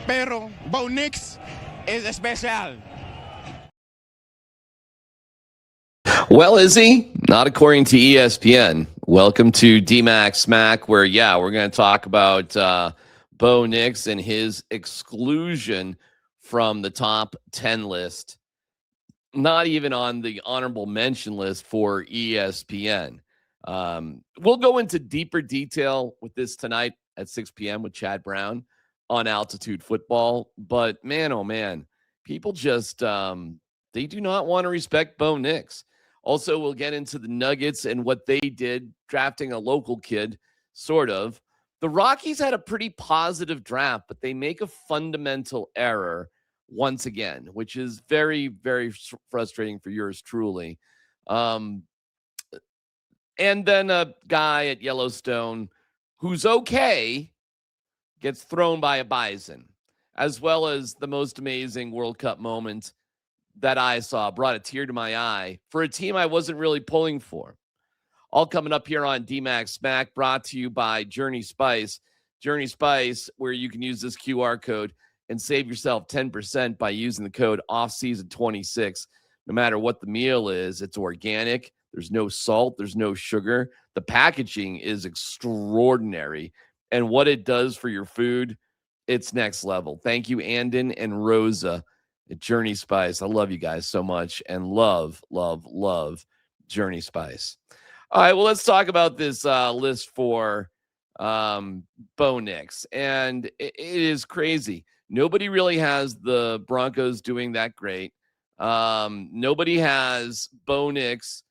pero Bo Nix is especial. Well, is he? Not according to ESPN. Welcome to DMac Smack, where, we're going to talk about Bo Nix and his exclusion from the top 10 list, not even on the honorable mention list for ESPN. We'll go into deeper detail with this tonight at 6 p.m. with Chad Brown on Altitude Football. But, man, oh, man, people just they do not want to respect Bo Nix. Also, we'll get into the Nuggets and what they did, drafting a local kid, sort of. The Rockies had a pretty positive draft, but they make a fundamental error once again, which is very, very frustrating for yours truly. And then a guy at Yellowstone who's okay gets thrown by a bison, as well as the most amazing World Cup moment that I saw, brought a tear to my eye for a team I wasn't really pulling for. All coming up here on DMac Smack, brought to you by Journey Spice. Journey Spice, where you can use this QR code and save yourself 10% by using the code OFFSEASON26. No matter what the meal is, it's organic. There's no salt. There's no sugar. The packaging is extraordinary. And what it does for your food, it's next level. Thank you, Andon and Rosa at Journey Spice. I love you guys so much and love, love, love Journey Spice. All right, well, let's talk about this list for Bo Nix. And it is crazy. Nobody really has the Broncos doing that great. Nobody has Bo Nix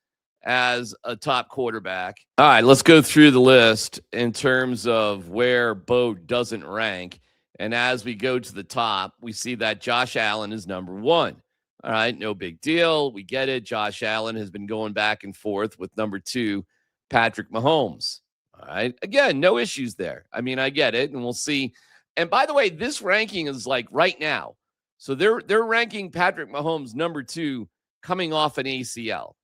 as a top quarterback. All right, let's go through the list in terms of where Bo doesn't rank. And as we go to the top, we see that Josh Allen is number one. All right, no big deal. We get it. Josh Allen has been going back and forth with number two, Patrick Mahomes. All right, again, no issues there. I mean, I get it, and we'll see. And by the way, this ranking is like right now. So they're ranking Patrick Mahomes number two coming off an ACL.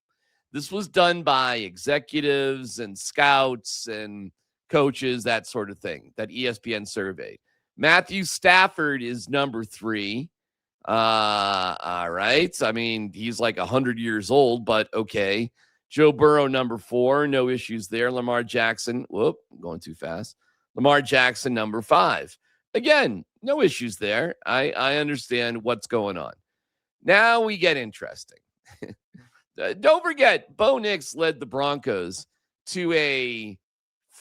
This was done by executives and scouts and coaches, that sort of thing, that ESPN surveyed. Matthew Stafford is number three. All right. I mean, he's like 100 years old, but okay. Joe Burrow, number four. No issues there. Lamar Jackson. Whoop, I'm going too fast. Lamar Jackson, number five. Again, no issues there. I understand what's going on. Now we get interesting. Don't forget, Bo Nix led the Broncos to a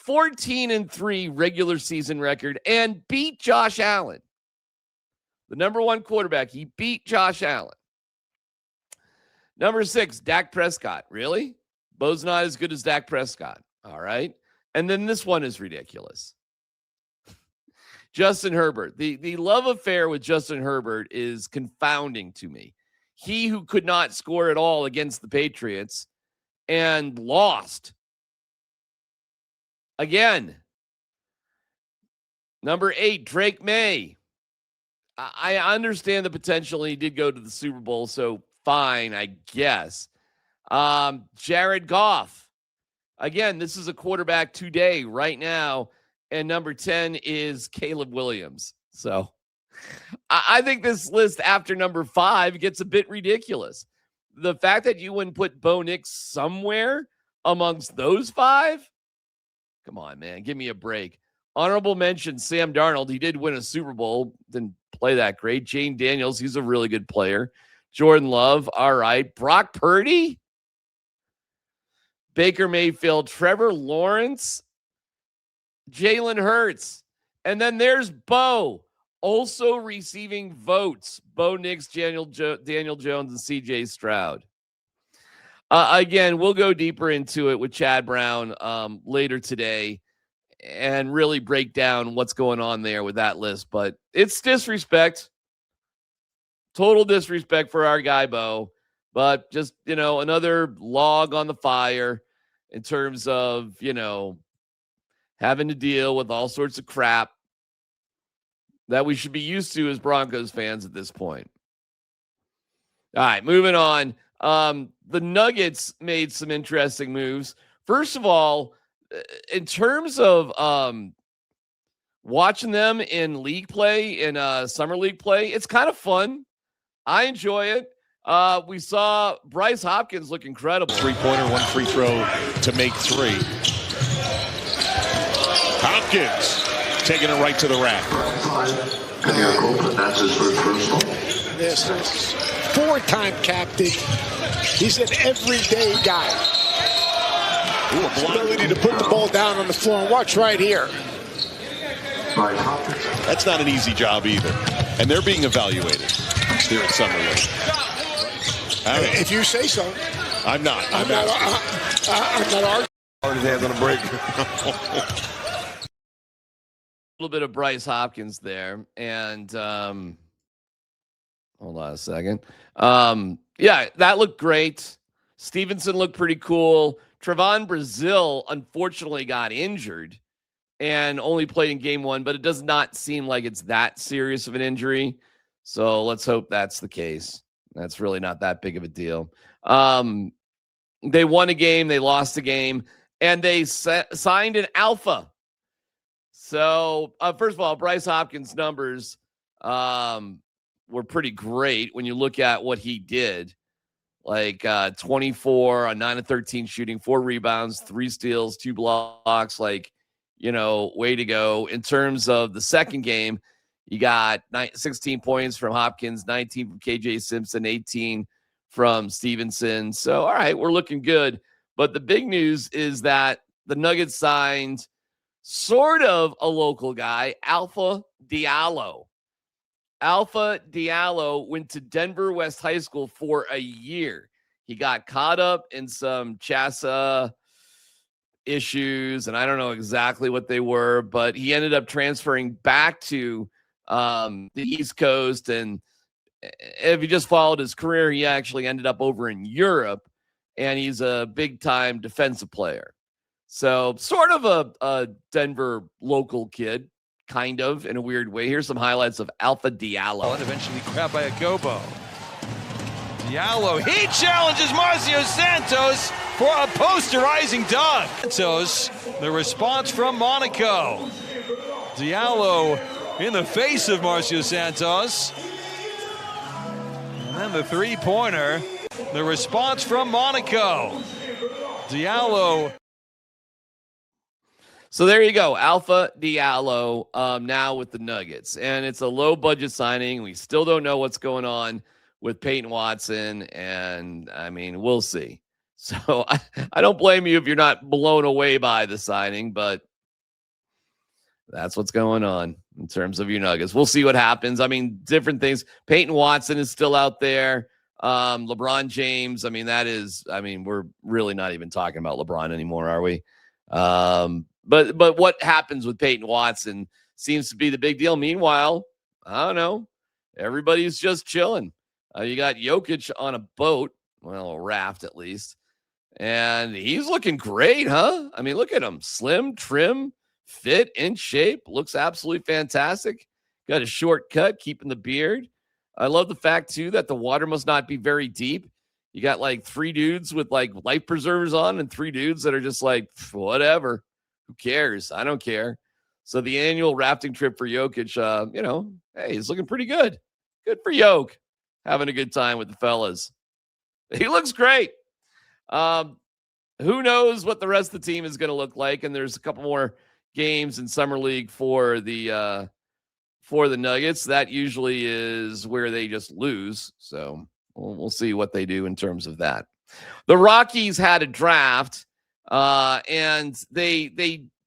14-3 regular season record and beat Josh Allen. The number one quarterback, he beat Josh Allen. Number six, Dak Prescott. Really? Bo's not as good as Dak Prescott. All right. And then this one is ridiculous. Justin Herbert. The love affair with Justin Herbert is confounding to me. He who could not score at all against the Patriots and lost. Again. Number 8, Drake May. I understand the potential. He did go to the Super Bowl, so fine, I guess. Jared Goff. Again, this is a quarterback today, right now. And number 10 is Caleb Williams. So I think this list after number 5 gets a bit ridiculous. The fact that you wouldn't put Bo Nix somewhere amongst those 5? Come on, man. Give me a break. Honorable mention, Sam Darnold. He did win a Super Bowl. Didn't play that great. Jane Daniels. He's a really good player. Jordan Love. All right. Brock Purdy. Baker Mayfield. Trevor Lawrence. Jalen Hurts. And then there's Bo. Also receiving votes. Bo Nix, Daniel Jones, and CJ Stroud. Again, we'll go deeper into it with Chad Brown later today and really break down what's going on there with that list. But it's disrespect. Total disrespect for our guy, Bo. But just, another log on the fire in terms of, having to deal with all sorts of crap that we should be used to as Broncos fans at this point. All right, moving on. The Nuggets made some interesting moves. First of all, in terms of watching them in league play, in summer league play, it's kind of fun. I enjoy it. We saw Bryce Hopkins look incredible. 3-pointer, 1 free throw to make 3. Hopkins taking it right to the rack. This is 4-time captain. He's an everyday guy. His ability to put the ball down on the floor. And watch right here. That's not an easy job either. And they're being evaluated here at Summer League. If you say so. I'm not. I'm not arguing. His hands on a break. A little bit of Bryce Hopkins there. And hold on a second. Yeah, that looked great. Stevenson looked pretty cool. Trevon Brazile unfortunately got injured and only played in game 1, but it does not seem like it's that serious of an injury. So let's hope that's the case. That's really not that big of a deal. They won a game, they lost a game, and they signed an alpha. So first of all, Bryce Hopkins' numbers were pretty great when you look at what he did. Like 24 on 9 of 13 shooting, 4 rebounds, 3 steals, 2 blocks. Like, way to go. In terms of the second game, you got 16 points from Hopkins, 19 from KJ Simpson, 18 from Stevenson. So, all right, we're looking good. But the big news is that the Nuggets signed sort of a local guy, Alpha Diallo. Alpha Diallo went to Denver West High School for a year. He got caught up in some CHASA issues, and I don't know exactly what they were, but he ended up transferring back to the East Coast. And if you just followed his career, he actually ended up over in Europe, and he's a big-time defensive player. So sort of a Denver local kid. Kind of, in a weird way. Here's some highlights of Alpha Diallo. And eventually grabbed by a Gobo. Diallo, he challenges Marcio Santos for a posterizing dunk. Santos, the response from Monaco. Diallo in the face of Marcio Santos. And then the three-pointer, the response from Monaco. Diallo. So there you go, Alpha Diallo now with the Nuggets. And it's a low-budget signing. We still don't know what's going on with Peyton Watson, and, I mean, we'll see. So I don't blame you if you're not blown away by the signing, but that's what's going on in terms of your Nuggets. We'll see what happens. I mean, different things. Peyton Watson is still out there. LeBron James, we're really not even talking about LeBron anymore, are we? But what happens with Peyton Watson seems to be the big deal. Meanwhile, I don't know. Everybody's just chilling. You got Jokic on a boat, well, a raft at least, and he's looking great, huh? I mean, look at him. Slim, trim, fit, in shape. Looks absolutely fantastic. Got a short cut, keeping the beard. I love the fact, too, that the water must not be very deep. You got like 3 dudes with like life preservers on and 3 dudes that are just like, whatever. Who cares? I don't care. So the annual rafting trip for Jokic, hey, he's looking pretty good. Good for Jokic. Having a good time with the fellas. He looks great. Who knows what the rest of the team is going to look like? And there's a couple more games in Summer League for the Nuggets. That usually is where they just lose. So we'll see what they do in terms of that. The Rockies had a draft, and they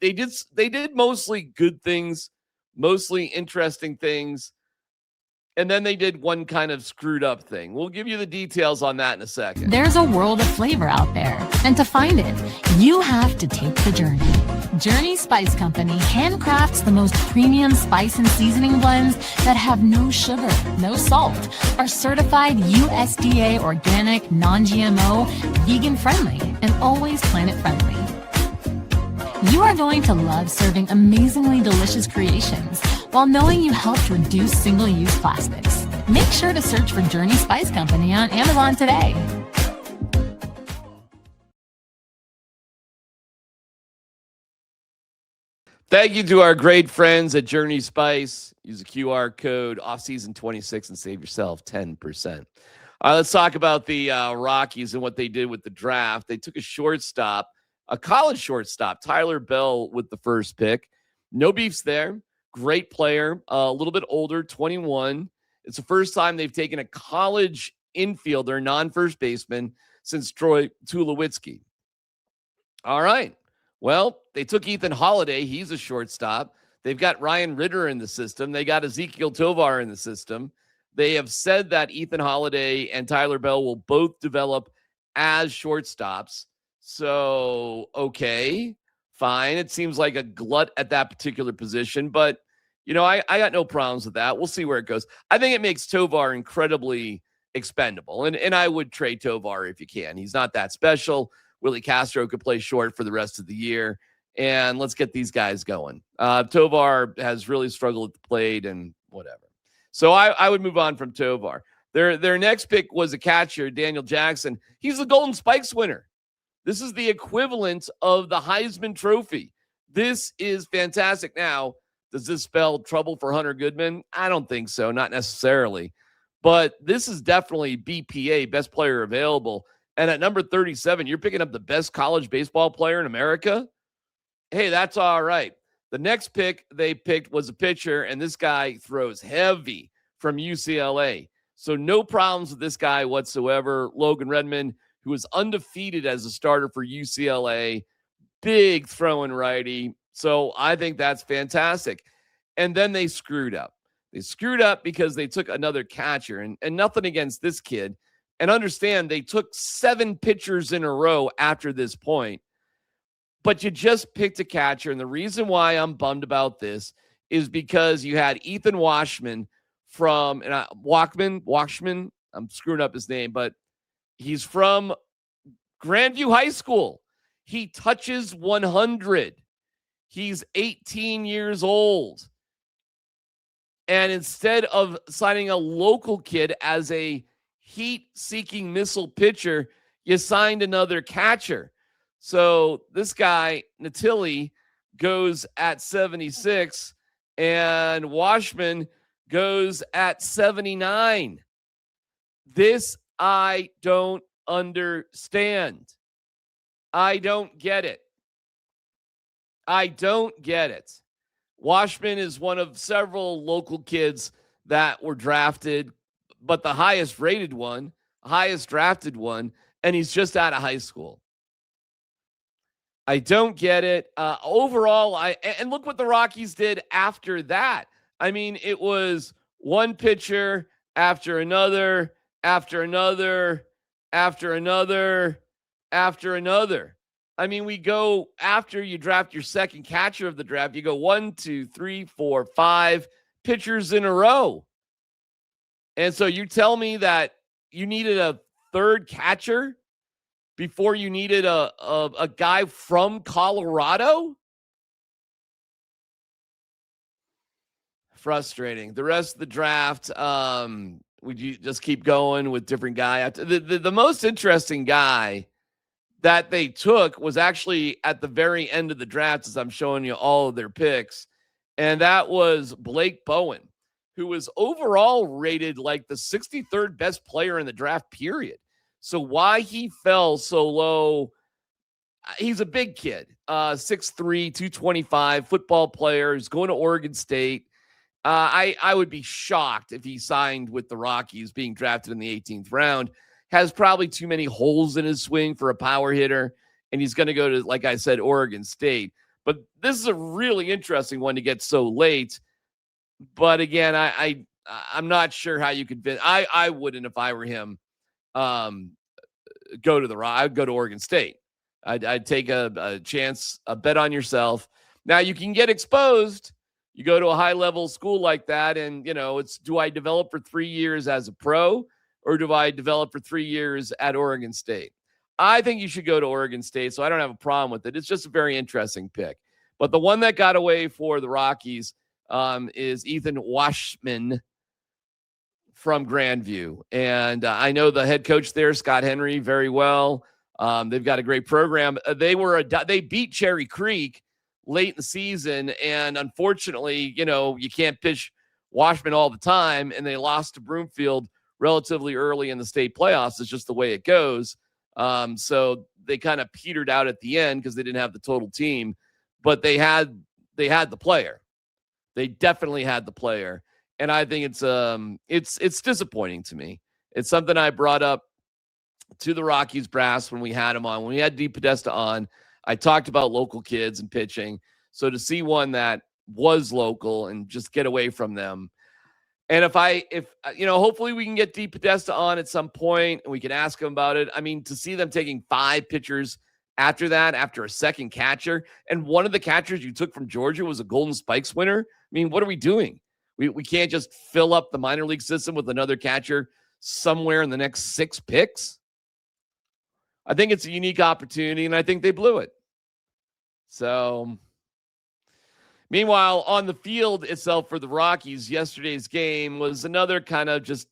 did mostly good things, mostly interesting things, and then they did one kind of screwed up thing. We'll give you the details on that in a second. There's a world of flavor out there, and to find it, you have to take the journey. Journey Spice Company handcrafts the most premium spice and seasoning blends that have no sugar, no salt, are certified USDA organic, non-GMO, vegan-friendly, and always planet-friendly. You are going to love serving amazingly delicious creations while knowing you helped reduce single-use plastics. Make sure to search for Journey Spice Company on Amazon today. Thank you to our great friends at Journey Spice. Use the QR code offseason26 and save yourself 10%. Let's talk about the Rockies and what they did with the draft. They took a shortstop, a college shortstop, Tyler Bell, with the first pick. No beefs there. Great player, a little bit older, 21. It's the first time they've taken a college infielder, non-first baseman, since Troy Tulowitzki. All right. Well, they took Ethan Holiday. He's a shortstop. They've got Ryan Ritter in the system. They got Ezekiel Tovar in the system. They have said that Ethan Holiday and Tyler Bell will both develop as shortstops. So, okay, fine. It seems like a glut at that particular position, but, I got no problems with that. We'll see where it goes. I think it makes Tovar incredibly expendable, and I would trade Tovar if you can. He's not that special. Willie Castro could play short for the rest of the year, and let's get these guys going. Tovar has really struggled at the plate and whatever. So I would move on from Tovar. Their next pick was a catcher, Daniel Jackson. He's the Golden Spikes winner. This is the equivalent of the Heisman Trophy. This is fantastic. Now, does this spell trouble for Hunter Goodman? I don't think so, not necessarily. But this is definitely BPA, best player available. And at number 37, you're picking up the best college baseball player in America? Hey, that's all right. The next pick they picked was a pitcher, and this guy throws heavy from UCLA. So no problems with this guy whatsoever. Logan Redmond, who was undefeated as a starter for UCLA, big throwing righty. So I think that's fantastic. And then they screwed up. They screwed up because they took another catcher, and nothing against this kid. And understand, they took 7 pitchers in a row after this point. But you just picked a catcher, and the reason why I'm bummed about this is because you had Ethan Washman from Washman. I'm screwing up his name, but he's from Grandview High School. He touches 100. He's 18 years old. And instead of signing a local kid as a heat-seeking missile pitcher, you signed another catcher. So this guy, Natili, goes at 76, and Washman goes at 79. This I don't understand. I don't get it. I don't get it. Washman is one of several local kids that were drafted, but the highest rated one, highest drafted one, and he's just out of high school. I don't get it. Overall, and look what the Rockies did after that. I mean, it was one pitcher after another, after another, after another, after another. I mean, we go after you draft your second catcher of the draft, you go 1, 2, 3, 4, 5 pitchers in a row. And so you tell me that you needed a third catcher before you needed a guy from Colorado? Frustrating. The rest of the draft, would you just keep going with different guy? The most interesting guy that they took was actually at the very end of the draft, as I'm showing you all of their picks, and that was Blake Bowen, who was overall rated like the 63rd best player in the draft, period. So why he fell so low, he's a big kid, 6'3", 225, football player. He's going to Oregon State. I would be shocked if he signed with the Rockies, being drafted in the 18th round. Has probably too many holes in his swing for a power hitter, and he's going to go to, like I said, Oregon State. But this is a really interesting one to get so late. But again, I'm not sure how you could. I wouldn't if I were him. Go to I'd go to Oregon State. I'd take a chance, a bet on yourself. Now you can get exposed. You go to a high level school like that, and it's, do I develop for 3 years as a pro, or do I develop for 3 years at Oregon State? I think you should go to Oregon State, so I don't have a problem with it. It's just a very interesting pick. But the one that got away for the Rockies is Ethan Washman from Grandview. And I know the head coach there, Scott Henry, very well. They've got a great program. They beat Cherry Creek, late in the season. And unfortunately, you can't pitch Washburn all the time. And they lost to Broomfield relatively early in the state playoffs. It's just the way it goes. So they kind of petered out at the end because they didn't have the total team, but they had the player. They definitely had the player. And I think it's disappointing to me. It's something I brought up to the Rockies brass when we had him on. When we had Dee Podesta on, I talked about local kids and pitching. So to see one that was local and just get away from them. And if hopefully we can get Dee Podesta on at some point and we can ask him about it. I mean, to see them taking 5 pitchers after that, after a second catcher, and one of the catchers you took from Georgia was a Golden Spikes winner. I mean, what are we doing? We can't just fill up the minor league system with another catcher somewhere in the next 6 picks. I think it's a unique opportunity, and I think they blew it. So, meanwhile, on the field itself for the Rockies, yesterday's game was another kind of just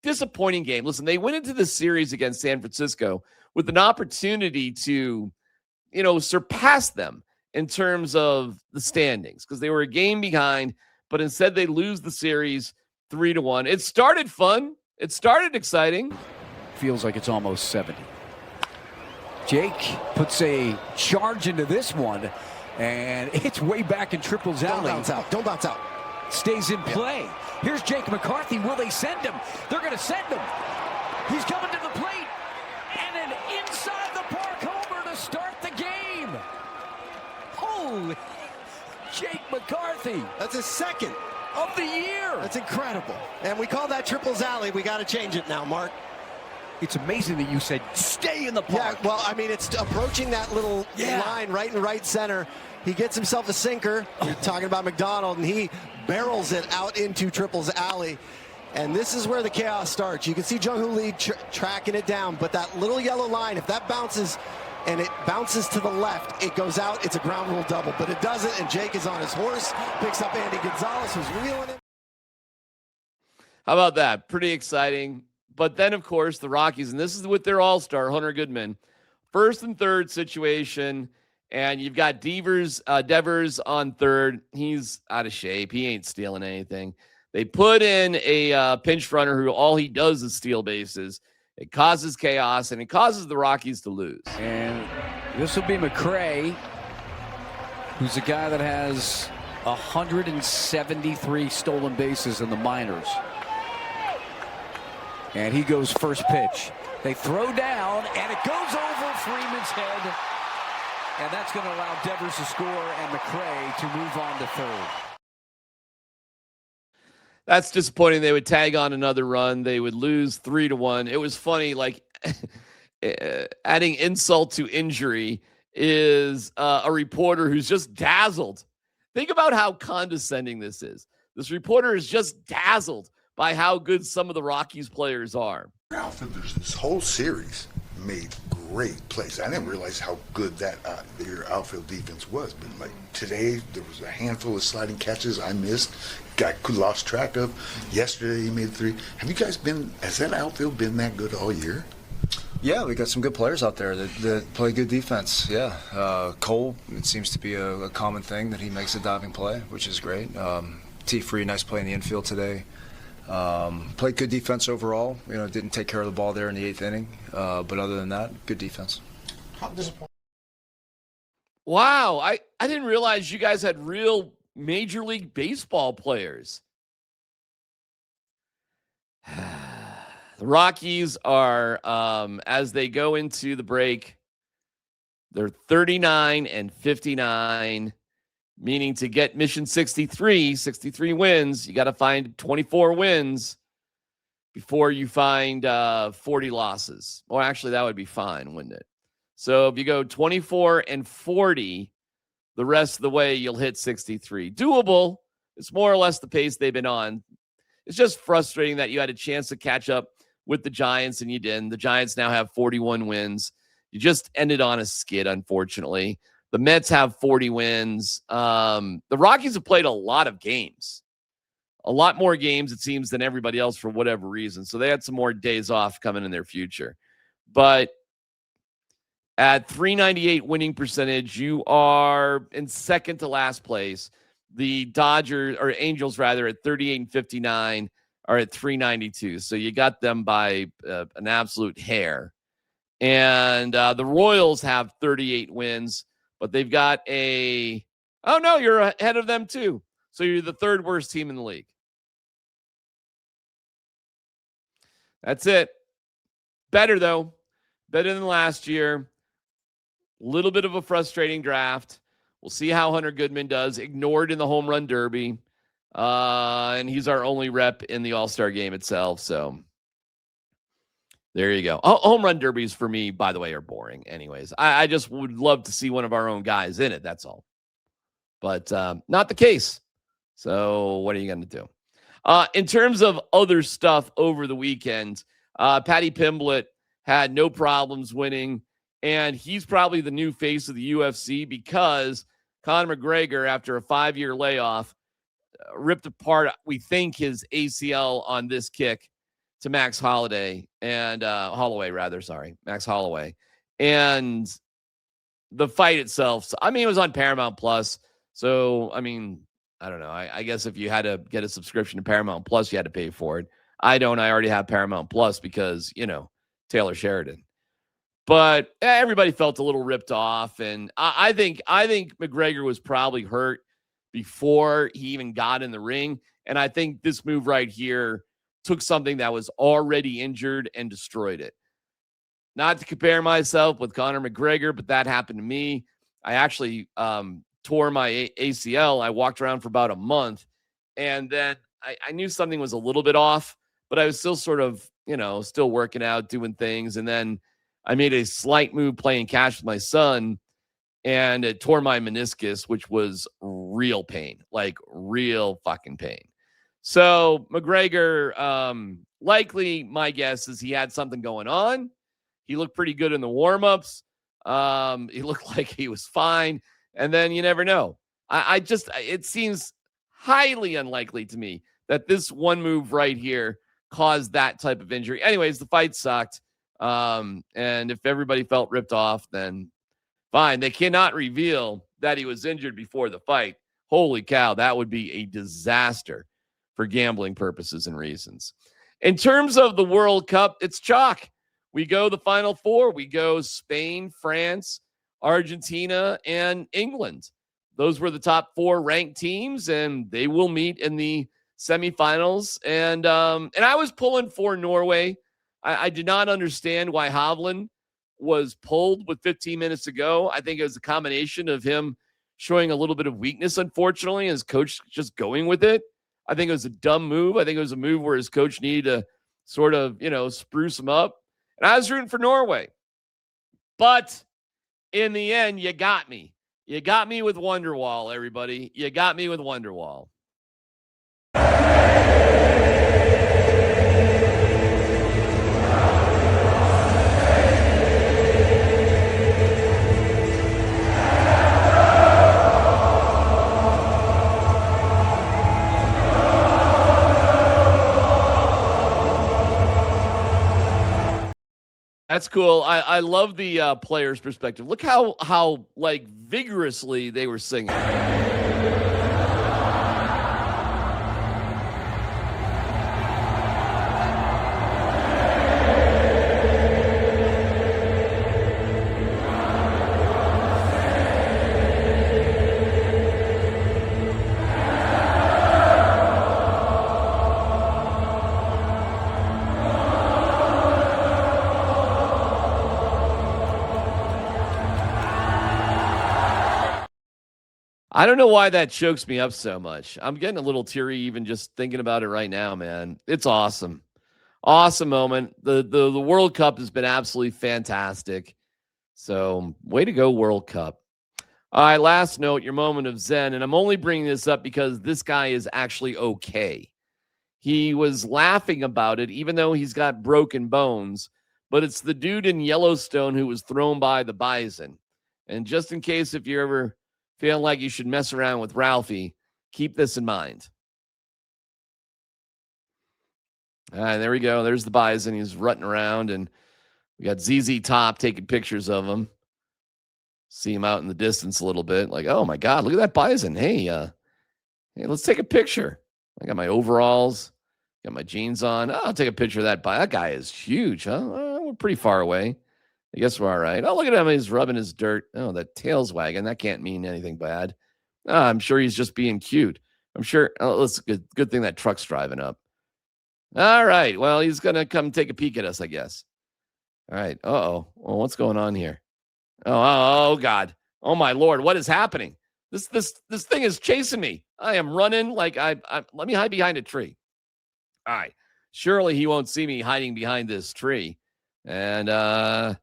disappointing game. Listen, they went into this series against San Francisco with an opportunity to, surpass them in terms of the standings because they were a game behind, but instead they lose the series 3-1. It started fun. It started exciting. Feels like it's almost 70. Jake puts a charge into this one, and it's way back in Triples Alley. Don't bounce out. Stays in play. Here's Jake McCarthy. Will they send him? They're going to send him. He's coming to the plate. And an inside the park homer to start the game. Holy Jake McCarthy. That's his second of the year. That's incredible. And we call that Triples Alley. We got to change it now, Mark. It's amazing that you said stay in the park. Yeah, well, I mean, it's approaching that little line right in right center. He gets himself a sinker. We're talking about McDonald, and he barrels it out into Triples Alley. And this is where the chaos starts. You can see Jung-Hoo Lee tracking it down, but that little yellow line, if that bounces and it bounces to the left, it goes out. It's a ground rule double, but it doesn't, and Jake is on his horse, picks up Andy Gonzalez, who's reeling him. How about that? Pretty exciting. But then, of course, the Rockies, and this is with their all-star, Hunter Goodman, first and third situation, and you've got Devers on third. He's out of shape. He ain't stealing anything. They put in a pinch runner who all he does is steal bases. It causes chaos, and it causes the Rockies to lose. And this will be McCray, who's a guy that has 173 stolen bases in the minors. And he goes first pitch. They throw down, and it goes over Freeman's head. And that's going to allow Devers to score and McCray to move on to third. That's disappointing. They would tag on another run. They would lose 3-1. It was funny, like adding insult to injury is a reporter who's just dazzled. Think about how condescending this is. This reporter is just dazzled by how good some of the Rockies players are. Outfielders this whole series made great plays. I didn't realize how good that their outfield defense was, but like today there was a handful of sliding catches I missed, lost track of. Yesterday he made 3. Have you guys has that outfield been that good all year? Yeah, we got some good players out there that play good defense. Yeah, Cole, it seems to be a common thing that he makes a diving play, which is great. T-Free, nice play in the infield today. Played good defense overall. Didn't take care of the ball there in the 8th inning. But other than that, good defense. Wow, I didn't realize you guys had real Major League Baseball players. The Rockies are, as they go into the break, they're 39-59. Meaning to get mission 63 wins, you got to find 24 wins before you find 40 losses. Or actually, that would be fine, wouldn't it? So if you go 24-40, the rest of the way, you'll hit 63. Doable. It's more or less the pace they've been on. It's just frustrating that you had a chance to catch up with the Giants and you didn't. The Giants now have 41 wins. You just ended on a skid, unfortunately. The Mets have 40 wins. The Rockies have played a lot of games. A lot more games, it seems, than everybody else for whatever reason. So they had some more days off coming in their future. But At 398 winning percentage, you are in second to last place. The Dodgers, or Angels rather, at 38 and 59 are at 392. So you got them by an absolute hair. And the Royals have 38 wins, but they've got oh no, you're ahead of them too. So you're the third worst team in the league. That's it. Better though. Better than last year. A little bit of a frustrating draft. We'll see how Hunter Goodman does. Ignored in the home run derby. And he's our only rep in the All-Star game itself. So there you go. Home run derbies for me, by the way, are boring anyways. I just would love to see one of our own guys in it. That's all. But not the case. So what are you going to do? In terms of other stuff over the weekend, Patty Pimblett had no problems winning. And he's probably the new face of the UFC because Conor McGregor, after a 5-year layoff, ripped apart, we think, his ACL on this kick to Max Holloway. And Max Holloway. And the fight itself, it was on Paramount Plus. So, I don't know. I guess if you had to get a subscription to Paramount Plus, you had to pay for it. I don't. I already have Paramount Plus because, Taylor Sheridan. But everybody felt a little ripped off. And I think McGregor was probably hurt before he even got in the ring. And I think this move right here took something that was already injured and destroyed it. Not to compare myself with Conor McGregor, but that happened to me. I actually tore my ACL. I walked around for about a month. And then I knew something was a little bit off, but I was still sort of, still working out, doing things. And then I made a slight move playing catch with my son, and it tore my meniscus, which was real pain, like real fucking pain. So McGregor, likely my guess is he had something going on. He looked pretty good in the warm-ups. He looked like he was fine. And then you never know. It seems highly unlikely to me that this one move right here caused that type of injury. Anyways, the fight sucked. And if everybody felt ripped off, then fine. They cannot reveal that he was injured before the fight. Holy cow, that would be a disaster for gambling purposes and reasons. In terms of the World Cup, it's chalk. We go the Final Four. We go Spain, France, Argentina, and England. Those were the top 4 ranked teams, and they will meet in the semifinals. And I was pulling for Norway. I did not understand why Hovland was pulled with 15 minutes to go. I think it was a combination of him showing a little bit of weakness, unfortunately, and his coach just going with it. I think it was a dumb move. I think it was a move where his coach needed to sort of, spruce him up. And I was rooting for Norway. But in the end, you got me. You got me with Wonderwall, everybody. You got me with Wonderwall. That's cool. I love the player's perspective. Look how like vigorously they were singing. I don't know why that chokes me up so much. I'm getting a little teary even just thinking about it right now, man. It's awesome. Awesome moment. The World Cup has been absolutely fantastic. So, way to go, World Cup. All right, last note, your moment of zen. And I'm only bringing this up because this guy is actually okay. He was laughing about it, even though he's got broken bones. But it's the dude in Yellowstone who was thrown by the bison. And just in case if you're ever feeling like you should mess around with Ralphie, keep this in mind. All right, there we go. There's the bison. He's rutting around, and we got ZZ Top taking pictures of him. See him out in the distance a little bit. Like, oh my God, look at that bison. Hey, let's take a picture. I got my overalls, got my jeans on. Oh, I'll take a picture of that. That guy is huge, huh? We're pretty far away. I guess we're all right. Oh, look at him. He's rubbing his dirt. Oh, that tail's wagging. That can't mean anything bad. I'm sure he's just being cute. I'm sure. Oh, it's a good thing that truck's driving up. All right. Well, he's going to come take a peek at us, I guess. All right. Uh-oh. Well, what's going on here? Oh, God. Oh, my Lord. What is happening? This thing is chasing me. I am running like let me hide behind a tree. All right. Surely he won't see me hiding behind this tree. And, oh,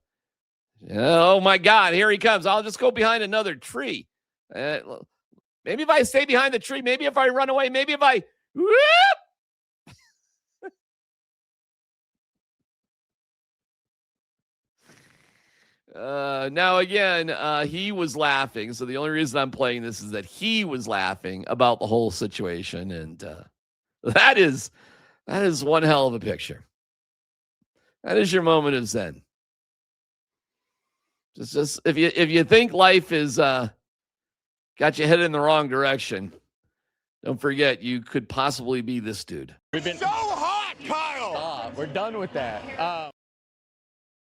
my God. Here he comes. I'll just go behind another tree. Maybe if I stay behind the tree, maybe if I run away, maybe if I whoop. Now again, he was laughing. So the only reason I'm playing this is that he was laughing about the whole situation. And that is one hell of a picture. That is your moment of zen. Just if you think life is got you headed in the wrong direction, don't forget you could possibly be this dude. We've been so hot, Kyle. We're done with that.